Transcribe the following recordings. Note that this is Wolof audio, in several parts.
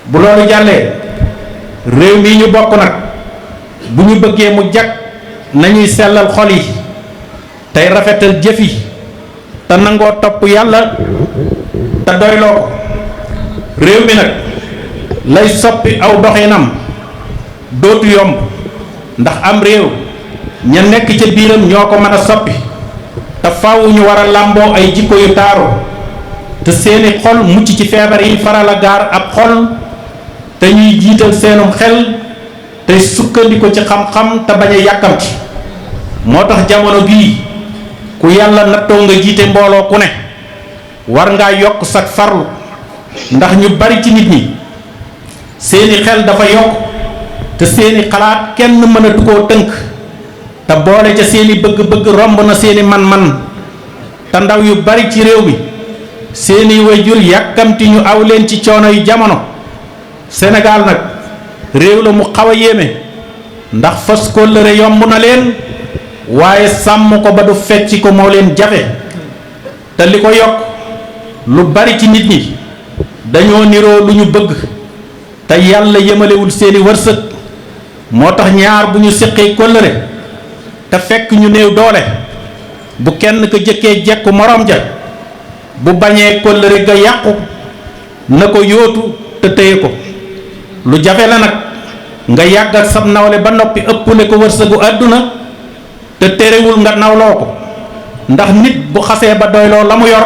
bu loolu jàllee réew mi ñu bokk nag bu ñu bëggee mu jag nañuy sellal xol yi tey rafetal jëf yi te nangoo topp yàlla te doyloo ko réew mi nag lay soppi aw doxinam dootu yomb ndax am réew ña nekk ca biiram ñoo ko mën a soppi te faaw ñu war a làmboo ay jikko yu taaru te seeni xol mucc ci feebar yi faral a gaar ab xol te ñuy jiital seenum xel tey sukkandiku ci xam-xam te bañ a yàkkamti moo tax jamono bii ku yàlla nattoo nga jiite mbooloo ku ne war ngaa yokk sa farlu ndax ñu bari ci nit ñi seeni xel dafa yokk te seeni xalaat kenn mënatu koo tënk te boole ca seeni bëgg-bëgg romb na seeni man-man te ndaw yu bari ci réew mi seeni waajur yàkkamti ñu aw leen ci coono yu jamono Sénégal nag réew la mu xaw a yéeme ndax fas kóllëre yomb na leen waaye sàmm ko ba du fecc ko moo leen jafe te li ko yokk lu bari ci nit ñi dañoo niroo lu ñu bëgg te yàlla yemalewul seeni wërsëg moo tax ñaar bu ñu séqee kóllëre te fekk ñu néew doole bu kenn ko jëkkee jekku moroom ja bu bañee kóllëre ga yàqu na ko yóotu te téye ko lu jafe la nag nga yàggal sab nawle ba noppi ëppule ko wërsëgu àdduna te terewul nga nawloo ko ndax nit bu xasee ba doyloo la mu yor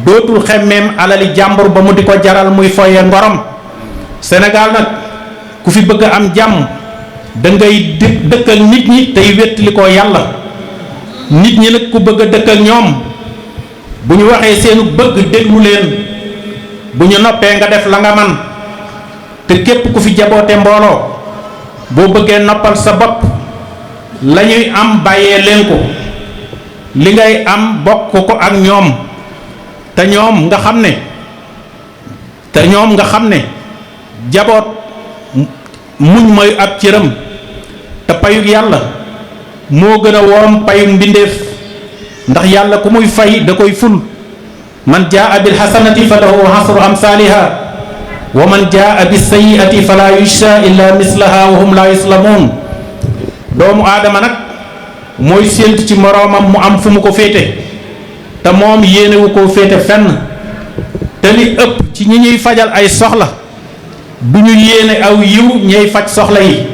dootul xemmeem alali jàmbur ba mu di ko jaral muy foye ngorom Sénégal nag ku fi bëgg a am jàmm da ngay dëkkal nit ñi tey wéttali ko yàlla nit ñi nag ku bëgg a dëkkal ñoom bu ñu waxee seenu bëgg déglu leen bu ñu noppee nga def la nga man te képp ku fi jaboote mbooloo boo bëggee noppal sa bopp la ñuy am bàyyee leen ko li ngay am bokk ko ak ñoom te ñoom nga xam ne jaboot muñ mooy ab cëram te payug yàlla moo gën a woom payug mbindeef ndax yàlla ku muy fay da koy ful man jaa bil hasanati fa lahu hasru amsaliha wa man jaa bis sayyiati fala yujza illa mislaha wa hum la yuslamun doomu aadama nag mooy séentu ci moroomam mu am fu mu ko féete te moom yéenewu koo féete fenn te li ëpp ci ñi ñuy fajal ay soxla du ñu yéene aw yiw ñey faj soxla yi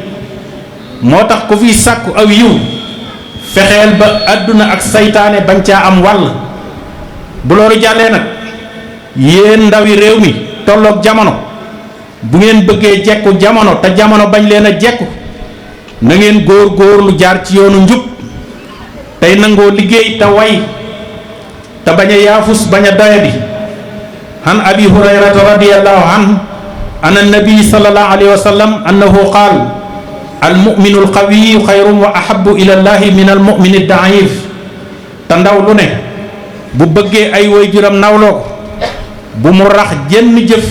moo tax ku fiy sàkku aw yiw fexeel ba àdduna ak saytaane bañ caa am wàll bu loolu jàllee nag yéen ndawi réew mi tolloog jamono bu ngeen bëggee jekku jamono te jamono bañ leen a jekku na ngeen góor lu jaar ci yoonu njub tey nangoo liggéey te way te bañ a yaafus bañ a doyadi an abi hurayrata radiyallahu anhu ana nabi sallallahu alayhi wa sallam annahu qaal almuminu alqawiyu xayrun wa ahabu ila llahi min almumini daif te ndaw lu ne bu bëggee ay waajuram nawloo ko bu mu rax jenn jëf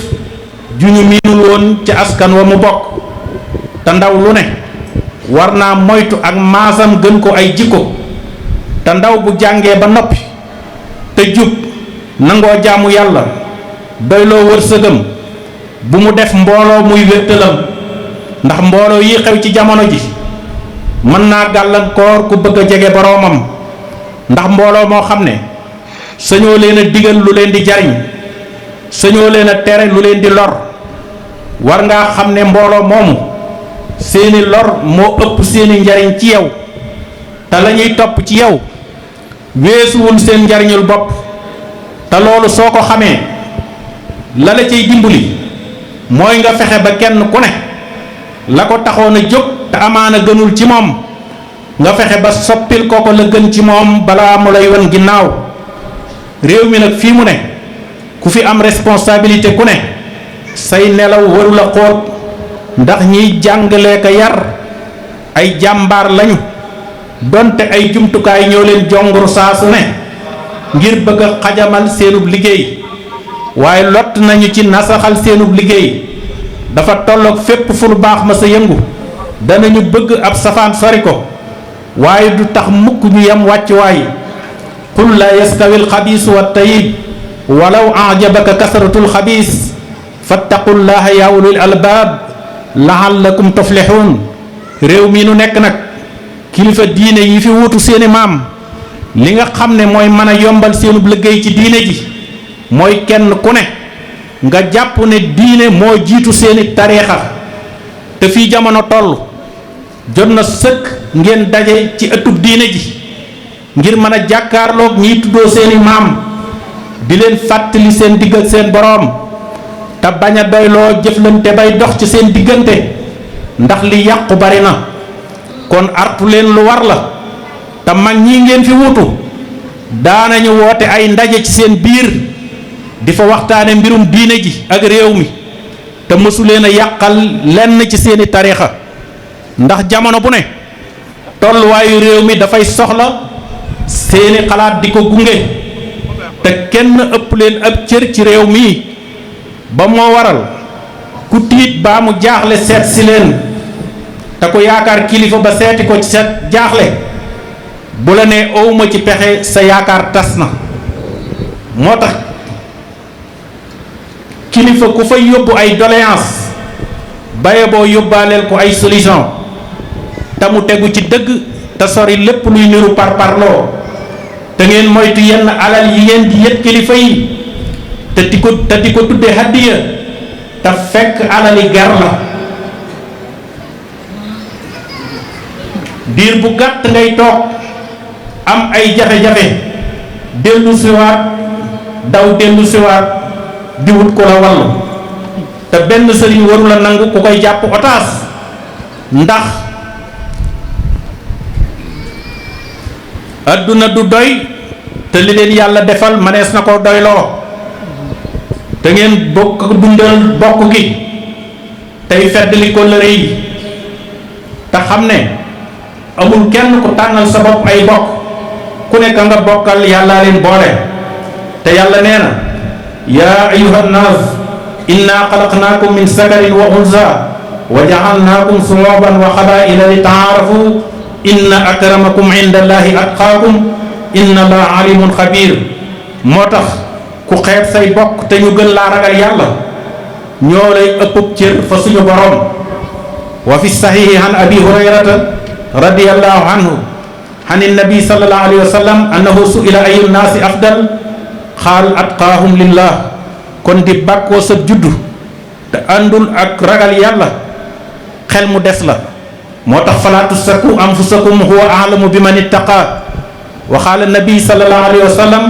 ju ñu miinul woon ci askan wa mu bokk te ndaw lu ne war naa moytu ak maasam gën ko ay jikko te ndaw bu jàngee ba noppi te jub nangoo jaamu yàlla doyloo wërsëgam bu mu def mbooloo muy wéttalam ndax mbooloo yi xew ci jamono ji mën naa gàllankoor ku bëgg a jege boroomam ndax mbooloo moo xam ne sañoo leen a digal lu leen di jariñ sañoo leen a tere lu leen di lor war ngaa xam ne mbooloo moomu seeni lor moo ëpp seeni njariñ ci yow te la ñuy topp ci yow weesuwul seen njariñul bopp te loolu soo ko xamee la la cay dimbali mooy nga fexe ba kenn ku ne la ko taxoon a jóg te amaana gënul ci moom nga fexe ba soppil ko la gën ci moom balaa mu lay wan ginnaaw réew mi nag fii mu ne ku fi am responsabilité ku ne say nelaw warul a xóot ndax ñiy jàngale ka yar ay jàmbaar lañu donte ay jumtukaay ñoo leen jonguru saa su ne ngir bëgg a xajamal seenub liggéey waaye lott nañu ci nasaxal seenub liggéey dafa tolloog fépp fu lu baax ma sa yëngu danañu bëgg ab safaan sori ko waaye du tax mukk ñu yem wàccuwaay qul la yastawi alxabiis wa tayyib walaw ajabaka kasratul xabiis fattaqullaha ya ulul albaab la'allakum tuflihun. réew mi nu nekk nag kilifa diine yi fi wuutu seeni maam li nga xam ne mooy mën a yombal seenub liggéey ci diine ji mooy kenn ku ne nga jàpp ne diine moo jiitu seeni tariixa te fii jamono toll jot na sëkk ngeen daje ci ëttub diine ji ngir mën a jàkkaarloog ñiy tuddoo seeni maam di leen fàttali seen digg ak seen boroom te bañ a doyloo jëflante bay dox ci seen diggante ndax li yàqu bari na. kon artu leen lu war la te mag ñi ngeen fi wutu daanañu woote ay ndaje ci seen biir di fa waxtaane mbirum diine ji ak réew mi te mësu leen a yàqal lenn ci seeni tariixa ndax jamono bu ne tolluwaayu réew mi dafay soxla seeni xalaat di ko gunge te kenn ëpp leen ab cër ci réew mi ba moo waral ku tiit baa mu jaaxle seet si leen te ko yaakaar kilifa ba seeti ko ci sa jaaxle bu la nee owuma ci pexe sa yaakaar tas na. moo tax kilifa ku fay yóbbu ay doléance baye boo yóbbaaleel ko ay solution te mu tegu ci dëgg te sori lépp luy niru parparloo te ngeen moytu yenn alal yi ngeen di yët kilifa yi te di ko tudde hadiya te fekk alali gar la. diir bu gàtt ngay toog am ay jafe-jafe dellu siwaat daw dellu siwaat di wut ko la wallu te benn sëriñ waru la nangu ku koy jàpp otaas ndax adduna du doy te li leen yàlla defal manees na ko doyloo te ngeen bokk dundal bokk gi tey feddali kóllëre yi te xam ne amul kenn ku tànnal sa bopp ay bokk ku nekk nga bokkal yàlla leen boole te yàlla nee na yaa ayyuha nnaas inna xalaqnaakum min sakarin wa unsa wa ja'alnaakum shu'uban wa qabaa'ila li ta'aarafu inna akramakum inda allahi atqaakum inna allaha alimun xabiir. moo tax ku xeeb say bokk te ñu gën laa ragal yàlla ñoo lay ëppub cër fa suñu borom. wa fi saxiixi an abi hurayrata radiyallahu anhu an nabi sallallahu alayhi wa sallam annahu su'ila ayu naasi afdal xaal atqaahum lillah. kon di bàkkoo sa juddu te àndul ak ragal yàlla xel mu des la. moo tax falaa tusakku anfusakum huwa a'lamu bi man ittaqa wa qaala nabi sallallahu alayhi wa sallam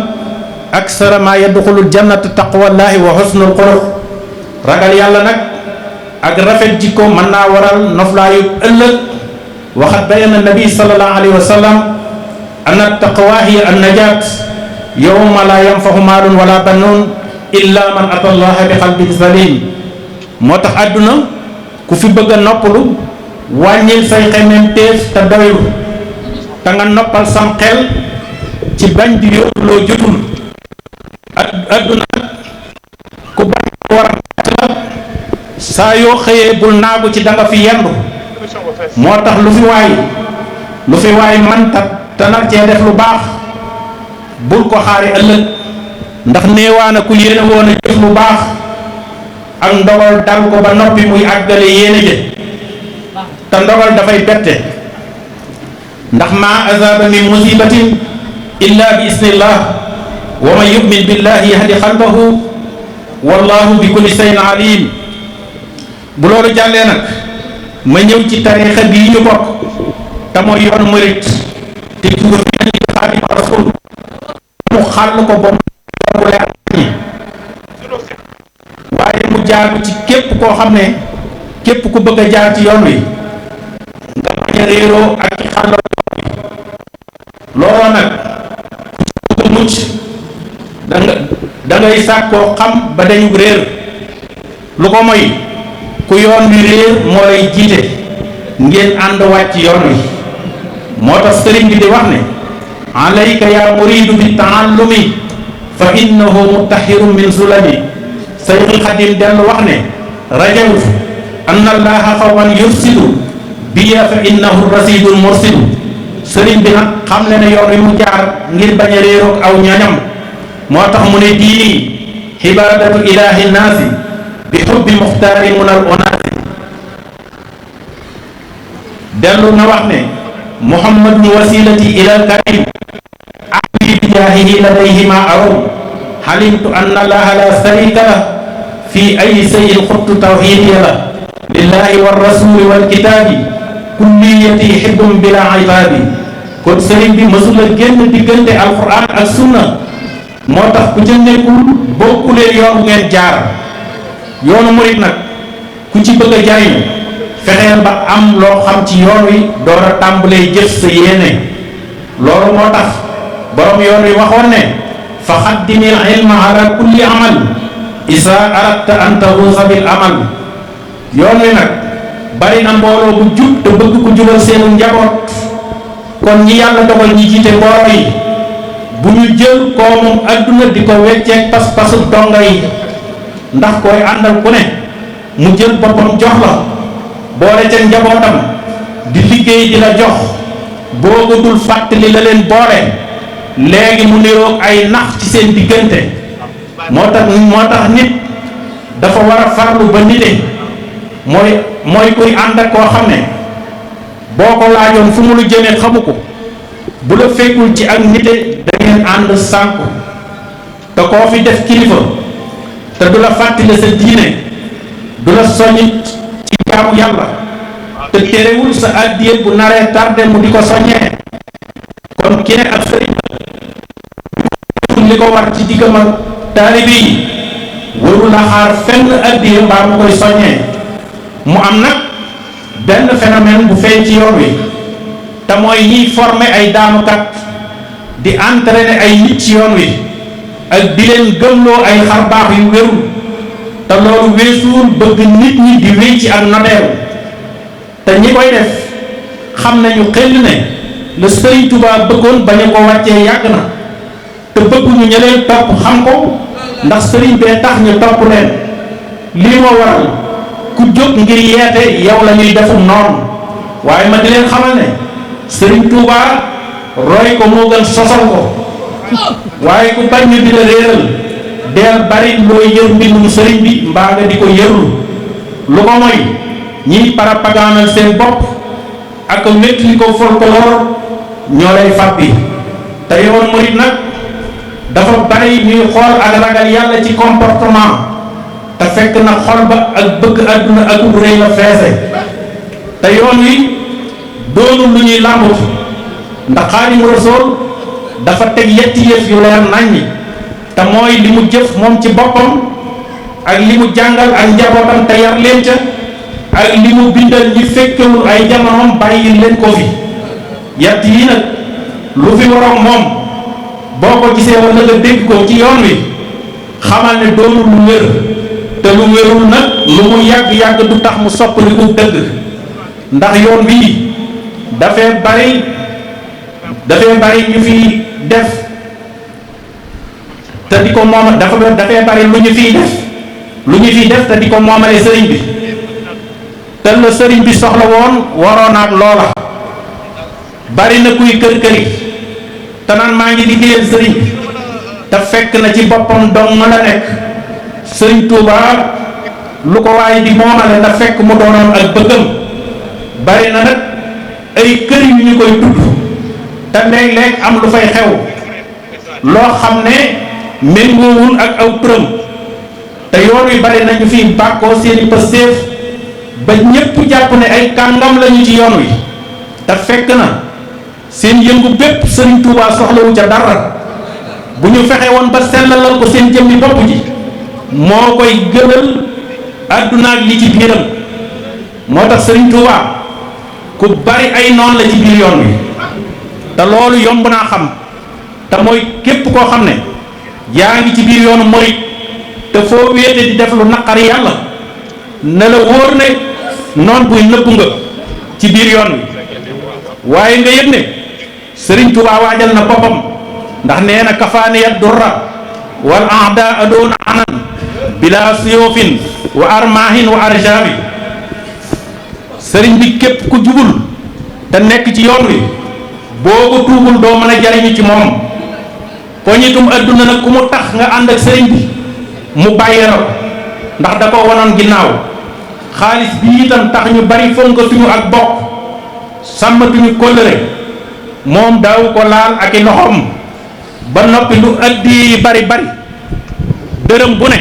aksara ma yadxulul jannata taqwallahi wa husnul xuluq. ragal yàlla nag ak rafet jikko mën naa waral noflaayu ëllëg. waxat bayana nabi sallallahu alayhi wa sallam anna taqwa hiya an-najaat yawma la yanfahu maalun wala banuun illa man ata allaha bi qalbin salim. moo tax àdduna ku fi bëgg a noppalu wàññil say xemem teef te doylu te nga noppal sam xel ci bañ di yóbbu loo jotul. àdduna ku bañ war a saa yoo xëyee bul naagu ci danga fi yendu. moo tax lu fi waay man te nar cee def lu baax bul ko xaari ëllëg ndax néewaana ku yéene woon a jëf lu baax ak ndogal dal ko ba noppi muy àggale yéene je te ndogal dafay bette ndax ma azaba min musibatin illa bi isnillah wa man yu'min billahi yahdi qalbahu wallahu bi kulli shay'in alim. bu loolu jàllee nag ma ñëw ci tariixa bii ñu bokk te mooy yoon murit te ki ko fi indi Xaadimu Rasuul mu xàll ko ba mu leer ñi waaye mu jaaru ci képp koo xam ne képp ku bëgg a jaar ci yoon wi nga bañ a réeroo ak ci xàllal looloo nag ku bëgg a mucc da ngay sàkkoo xam ba dañu réer lu ko moy ku yoon wi réer moo lay jiite ngeen ànd wàcc yoon wi. moo tax sëriñ bi di wax ne alayka ya muridu bi taallumi fa innahu mutahhirun min sulami. Sayxul Xadim dellu wax ne rajawtu anna allaha xawman yufsidu biya fa innahu rasidul mursidu. sëriñ bi nag xam le ne yoon wi mu jaar ngir bañ a réeroog aw ñañam moo tax mu ne diini ibadatu ilahi naasi bi xubbi muxtaari munal onaasi dellu na wax ne muhammadun wasilati ilal karim ahli bi jaahihi ladayhi ma arum xalimtu anna allaha la sharika lah fi ay sayin xuttu tawxidiya la lillahi wa rasuli wal kitaabi kulliyati xibbum bila ibaabi kon sëriñ bi mësula génn diggante alquran ak sunna moo tax ku ca nekkul bokkuleen yoon bu ngeen jaar yoonu murit nag ku ci bëgg a jariñu fexeel ba am loo xam ci yoon wi door a tàmbalee jëf sa yéene loolu moo tax borom yoon wi waxoon ne fa xaddimil ilma ala kulli amal isa aradta an taruusa bil amal yoon wi nag bari na mbooloo bu jub te bëgg ku jubal seenu njaboot kon ñi yàlla dogal ñi jiite mbooloo yi bu ñu jël koomum adduna di ko wecceeg pas-pasu donga yi ndax koy àndal ku ne mu jël boppam jox la boole ca njabootam di liggéey di la jox boo ko dul fàttali la leen boole léegi mu niroog ay nax ci seen diggante moo tax nit dafa war a farlu ba nite mooy kuy ànd ak koo xam ne boo ko laajoon fu mu lu jëmee xamu ko bu la fekkul ci ak nite da ngeen ànd sànku te koo fi def kilifa te du la fàttali sa diine du la soññit ci jaamu yàlla te terewul sa addiye bu naree tardé mu di ko soññee kon kee ak sëriñ li ko war ci diggam ak taalibe yi warul la xaar fenn addiye mbaa mu koy soññee mu am nag benn phénomène bu feeñ ci yoon wi te mooy ñiy former ay daanukat di entraîner ay nit ci yoon wi ak di leen gëmloo ay xar baax yu wérul te loolu weesuwul bëgg nit ñi di wéy ci ak noteeru te ñi koy def xam nañu xel ne la Sëriñ Tuubaa bëggoon ba ñu ko wàccee yàgg na te bëgguñu ña leen topp xam ko ndax sëriñ bee tax ñu topp leen lii moo waral ku jóg ngir yeete yow la ñuy defum noonu waaye ma di leen xamal ne Sëriñ Tuubaa roy ko moo gën sosal ko waaye ku bañ ñu di la réeral deel bari looy yër mbindum sëriñ bi mbaa nga di ko yërlu lu ko mooy ñiy parapagaanal seen bopp ak wét li ko folklore ñoo lay fàppi te yoon murit nag dafa bari ñuy xool ak ragal yàlla ci comportement te fekk na xol ba ak bëgg àdduna ak rëy la feese te yoon wi doonul lu ñuy làmbut ndax Xaadimu Rasuul dafa teg yetti yëf yu leer naññi te mooy li mu jëf moom ci boppam ak li mu jàngal ak njabootam te yar leen ca ak li mu bindal ñi fekkewul ay jamonoom bàyyi leen ko fi yett yi nag lu fi waroon moom boo ko gisee wala nga dégg ko ci yoon wi xamal ne doonul lu wér te lu wérul nag lu mu yàgg-yàgg du tax mu soppaliku dëgg ndax yoon bii dafay bari ñu fi def te di ko moom dafay bari lu ñu fiy def te di ko moomale sëriñ bi te la sëriñ bi soxla woon waroon ak loola bari na kuy kër-këri te naan maa ngi liggéeyal sëriñ bi te fekk na ci boppam dong ma la nekk sëriñ Tuubaa lu ko waaye di moomale te fekk mu doonoon ak bëggam bari na nag ay kër yu ñu koy tudd te léeg-léeg am lu fay xew loo xam ne méngoowul ak aw turam te yoon wi bari nañu fi bàkkoo seeni pëstéef ba ñépp jàpp ne ay kàngam lañu ci yoon wi te fekk na seen yëngu bépp sëriñ Tuubaa soxlawu ca dara bu ñu fexe woon ba sellalal ko seen jëmmi bopp ji moo koy gënal àdduna ak li ci biiram moo tax sëriñ Tuubaa ku bari ay noon la ci biir yoon wi te loolu yomb naa xam te mooy képp koo xam ne yaa ngi ci biir yoonu murit te foo wéete di def lu naqari yàlla ne la wóor ne noon buy nëbbu nga ci biir yoon wi waaye nga yëg ne sëriñ Tuubaa waajal na boppam ndax nee na kafaaniyat durra wal aada adoona anan bila siyofin wa armahin wa arjabi sëriñ bi képp ku jubul te nekk ci yoon wi boo ko tuubul doo mën a jariñu ci moom poñitum adduna nag ku mu tax nga ànd ak sëriñ bi mu bàyyi la ndax da ko wanoon ginnaaw. xaalis bi itam tax ñu bari fonkatuñu ak bokk, sàmmatuñu kóllëre, moom daaw ko laal ak i loxoom. ba noppi lu addi bari bari dërëm bu ne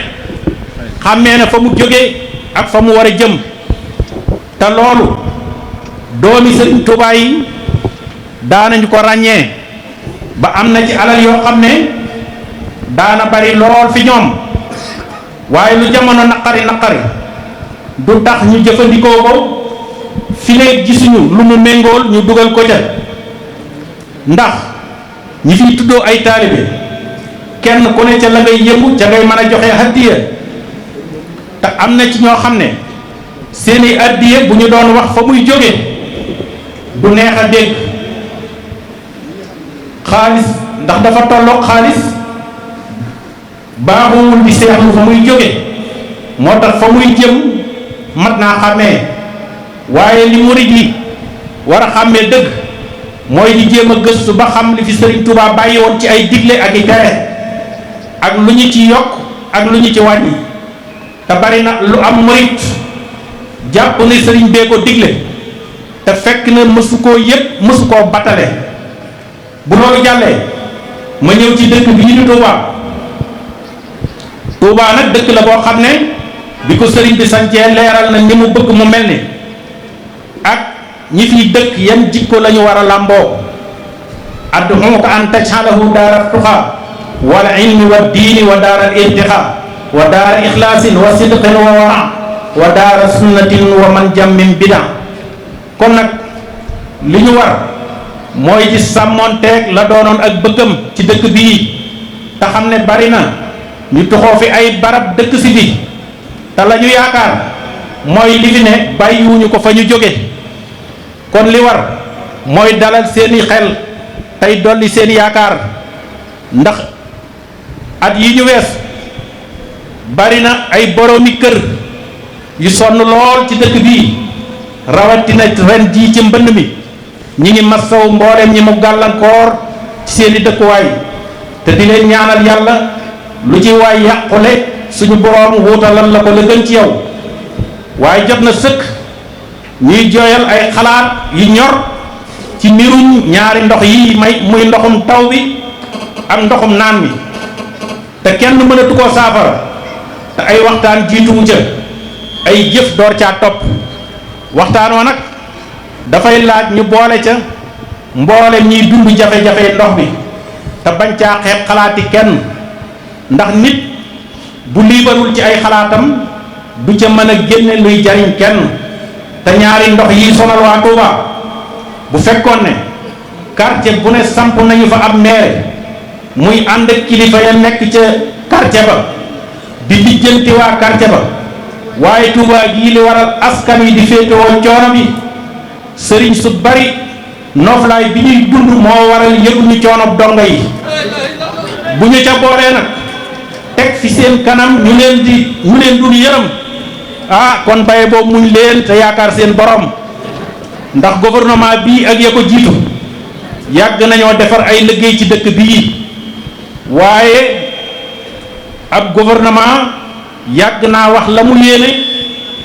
xàmmee na fa mu jógee ak fa mu war a jëm. te loolu doomi Sëriñ Tuubaa yi daanañu ko ràññee ba am na ci alal yoo xam ne daana bari lool fi ñoom, waaye lu jamono naqari naqari du tax ñu jëfandikoo ko fi ne gisuñu lu mu méngool ñu dugal ko ca. ndax ñi fiy tuddoo ay taalibe kenn ku ne ca la ngay yëngu ca ngay mën a joxe addiya, te am na ci ñoo xam ne seeni addiya bu ñu doon wax fa muy jóge du neex a dégg. xaalis ndax dafa tolloog xaalis baaxuwul di seexlu fa muy jóge, moo tax fa muy jëm mat naa xàmmee. waaye li murid yi war a xàmmee dëgg mooy di jéem a gëstu ba xam li fi Sëriñ Tuubaa bàyyi woon ci ay digle ak i tere, ak lu ñu ci yokk ak lu ñu ci wàññi. te bari na lu am murid jàpp ne sëriñ bee ko digle te fekk na mësu koo yëpp mësu koo batale. bu loolu jàllee ma ñëw ci dëkk bi ñu di Touba. Touba nag dëkk la boo xam ne bi ko sëriñ bi sancee leeral na ni mu bëgg mu mel ni ak ñi fiy dëkk yan jikko la ñu war a làmboo. ad'uuka an taj'alahu daara tuqa wal ilmi wa diini wa daara irtiqa wa daara ixlaasin wa sidqin wa wara wa daara sunnatin wa man jàmmin bida. kon nag li ñu war mooy ci sàmmoonteeg la doonoon ak bëggam ci dëkk bii, te xam ne bari na ñu toxoo fi ay barab dëkk si bi te la ñu yaakaar mooy li fi ne bàyyiwuñu ko fa ñu jóge. kon li war mooy dalal seeni xel tey dolli seen yaakaar, ndax at yi ñu wees bari na ay boroomi kër yu sonn lool ci dëkk bii, rawatina ren jii ci mbënn mi. ñi ngi massaw mbooleem ñi mu gàllankoor ci seeni dëkkuwaay te di leen ñaanal yàlla lu ci waay yàqule suñu boroom wuutalal la ko la gën ci yow. waaye jot na sëkk ñuy jooyal ay xalaat yu ñor ci mbirum ñaari ndox yi may muy ndoxum taw bi ak ndoxum naan mi, te kenn mënatu koo saafara te ay waxtaan jiituwu ca, ay jëf door caa topp. waxtaan wa nag dafay laaj ñu boole ca mboolem ñiy dund jafe-jafe ndox bi te bañ caa xeeb xalaati kenn, ndax nit bu liibarul ci ay xalaatam du ca mën a génne luy jariñ kenn. te ñaari ndox yi sonal waa Touba bu fekkoon ne quartier bu ne samp nañu fa ab maire muy ànd ak kilifa ya nekk ca quartier ba di lijjanti waa quartier ba, waaye Touba gii li waral askan wi di féetewoo coono bi sëriñ su bari noflaay bi ñuy dund moo waral yëguñu coono donga yi. bu ñu ca boolee nag teg fi seen kanam ñu leen dul yërëm, kon baye boobu muñ leen te yaakaar seen borom. ndax gouvernement bii ak ya ko jiitu yàgg nañoo defar ay liggéey ci dëkk bii, waaye ab gouvernement yàgg naa wax la mu yéene,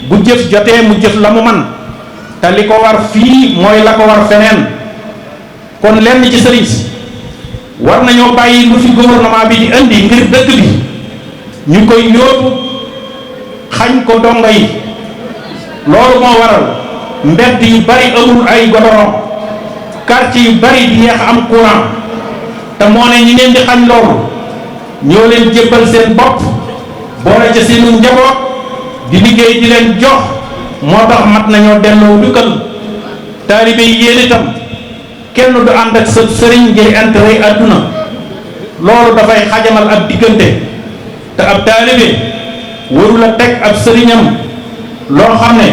bu jëf jotee mu jëf la mu man, te li ko war fii mooy la ko war feneen. kon lenn ci sëriñ si war nañoo bàyyi lu fi gouvernement bi di indi ngir dëkk bi ñu koy yóotu xañ ko dongo yi. loolu moo waral mbedd yu bari amul ay goudron, quartier yu bari di yeex am courant, te moo ne ñi ngeen di xañ loolu ñoo leen jébbal seen bopp boole ca seenu njaboot di liggéey di leen jox. moo tax mat nañoo delloo dukkal taalibe yi yéen itam kenn du ànd ak sa sëriñ ngir intérêt àdduna. loolu dafay xajamal ab diggante, te ab taalibe warul a teg ab sëriñam loo xam ne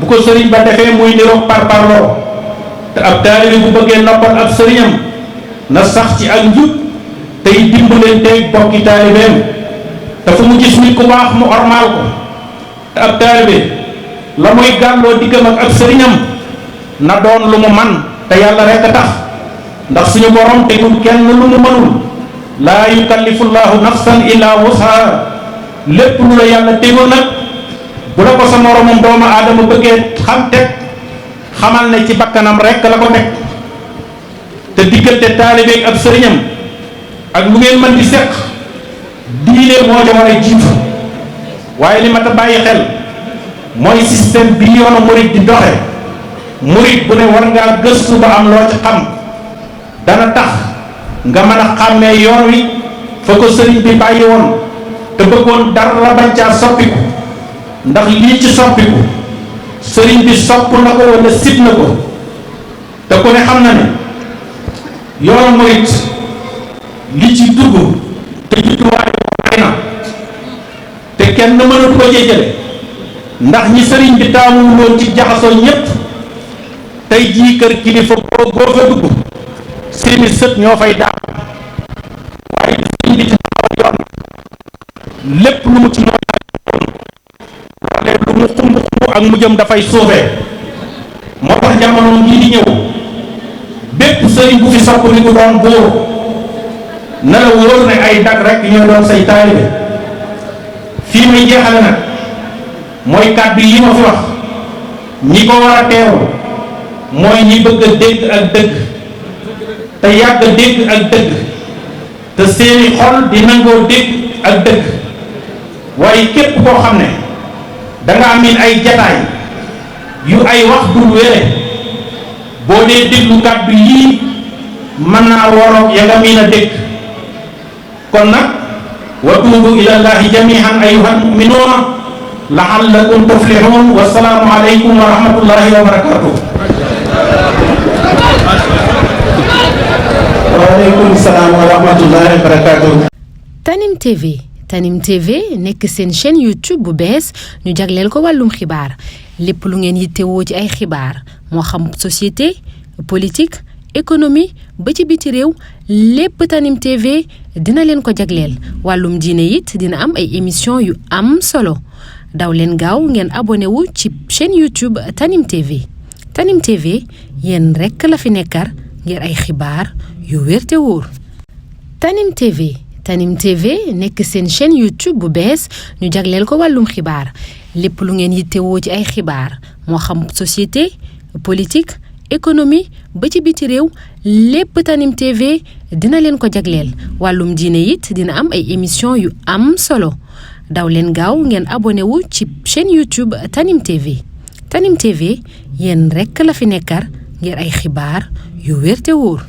bu ko sëriñ ba defee muy niroog parparloo. te ab taalibe bu bëggee noppal ab sëriñam na sax ci ak njub tey dimbalanteeg bokki taalibeem, te fu mu gis nit ku baax mu ormaal ko. te ab taalibe la muy gàlloo diggam ak ab sëriñam na doon lu mu man te yàlla rek a tax, ndax suñu borom tegul kenn lu mu mënul. laa yukallifu llahu nafsan illa wus'aha lépp lu la yàlla tegoon nag bu la ko sa moromam doomu aadama bëggee xam teg xamal ne ci bakkanam rekk la ko teg te diggante taalibe ak sëriñam ak lu ngeen mën di seq diine moo ca war a jiitu waaye li ma ta bàyyi xel mooy système bi yoonu murit di doxe murit bu ne war ngaa gëstu ba am loo ci xam dana tax nga mën a xàmmee yoon wi fa ko sëriñ bi bàyyi woon te bëggoon dara bañ caa soppiku ndax lii ci soppiku sëriñ bi sopp na ko wala sib na ko te ku ne xam na ne yoonu murit li ci dugg te judduwaay ay na te kenn mënatu ko jëjële ndax ñi sëriñ bi taamu woon ci jaxasoo ñépp tey jii kër kilifa boo fa dugg seeni sët ñoo fay daaw waaye sëriñ bi ci taxaw yoon lépp lu mu ci mooy wala lu mu xumb ak mu jëm dafay suufee moo tax jamono ngi di ñëw bépp sëriñ bu fi sopp ni ku doon buur na la wóor ne ay dag rek ñoo doon say taalibe fii may jeexale nag mooy kàddu yi ma fi wax ñi ko war a teeru mooy ñi bëgg a dégg ak dëgg te yàgg a dégg ak dëgg te seeni xol di nangoo dégg ak dëgg waaye képp koo xam ne danga amin ay jataay yu ay wax dul wére boo dee déglu kàddu yii mën naa waroog ya nga miin a dégg kon nag wa tuubu ilallahi jamihan ayyuhal mu'minuuna la'allakum tuflihun wa salaamu aleykum wa rahmatullahi wa barakatuh. waaleykum salaam wa rahmatullahi wa barakatuh. Tanim TV nekk seen chaîne YouTube bu bees ñu jagleel ko wàllum xibaar lépp lu ngeen yittewoo ci ay xibaar moo xam société politique économie ba ci biti réew lépp Tanim TV dina leen ko jagleel wàllum diine it dina am ay émission yu am solo daw leen gaaw ngeen abonné wu ci chaîne YouTube Tanim TV yéen rekk la fi nekkar ngir ay xibaar yu wér te wóor. Tanim TV nekk seen chaîne YouTube bu bees ñu jagleel ko wàllum xibaar lépp lu ngeen yittewoo ci ay xibaar moo xam société politique économie ba ci biti réew lépp Tanim TV dina leen ko jagleel wàllum diine it dina am ay émission yu am solo daw leen gaaw ngeen abonné wu ci chaîne YouTube Tanim TV yéen rekk la fi nekkar ngir ay xibaar yu wér te wóor.